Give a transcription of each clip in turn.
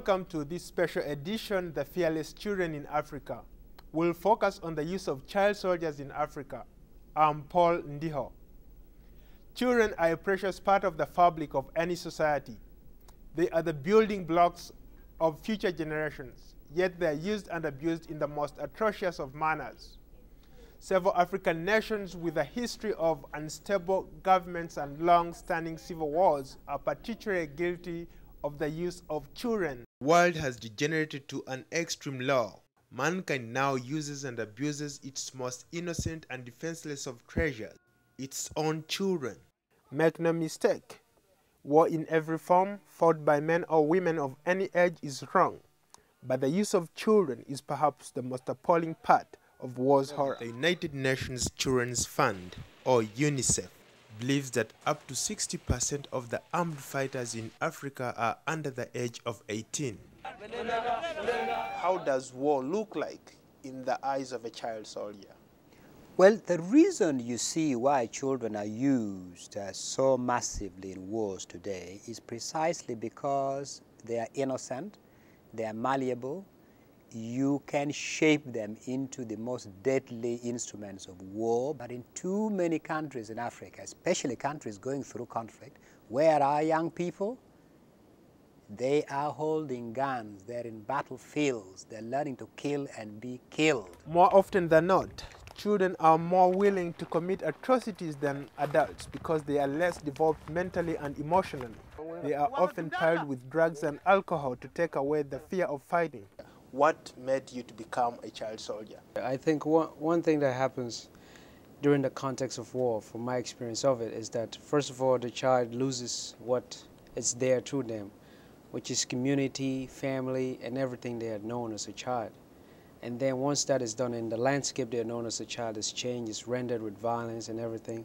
Welcome to this special edition, The Fearless Children in Africa. We'll focus on the use of child soldiers in Africa. I'm Paul Ndiho. Children are a precious part of the fabric of any society. They are the building blocks of future generations, yet they are used and abused in the most atrocious of manners. Several African nations with a history of unstable governments and long-standing civil wars are particularly guilty of the use of children. The world has degenerated to an extreme law. Mankind now uses and abuses its most innocent and defenseless of treasures, its own children. Make no mistake, war in every form, fought by men or women of any age, is wrong. But the use of children is perhaps the most appalling part of war's horror. The United Nations Children's Fund, or UNICEF, believes that up to 60% of the armed fighters in Africa are under the age of 18. How does war look like in the eyes of a child soldier? Well, the reason you see why children are used so massively in wars today is precisely because they are innocent, they are malleable. You can shape them into the most deadly instruments of war. But in too many countries in Africa, especially countries going through conflict, where are young people? They are holding guns, they're in battlefields, they're learning to kill and be killed. More often than not, children are more willing to commit atrocities than adults because they are less developed mentally and emotionally. They are often piled with drugs and alcohol to take away the fear of fighting. What made you to become a child soldier? I think one thing that happens during the context of war, from my experience of it, is that first of all, the child loses what is there to them, which is community, family, and everything they had known as a child. And then once that is done and the landscape they had known as a child is changed, is rendered with violence and everything.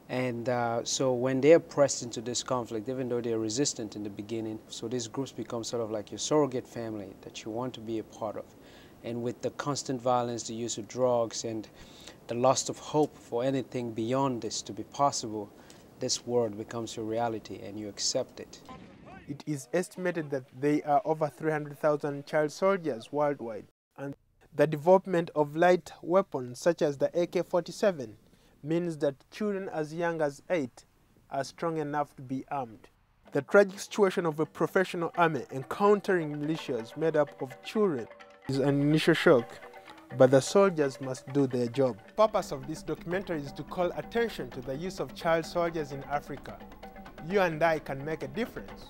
And so when they're pressed into this conflict, even though they're resistant in the beginning, so these groups become sort of like your surrogate family that you want to be a part of. And with the constant violence, the use of drugs, and the loss of hope for anything beyond this to be possible, this world becomes your reality and you accept it. It is estimated that there are over 300,000 child soldiers worldwide, and the development of light weapons such as the AK-47 means that children as young as 8 are strong enough to be armed. The tragic situation of a professional army encountering militias made up of children is an initial shock, but the soldiers must do their job. The purpose of this documentary is to call attention to the use of child soldiers in Africa. You and I can make a difference.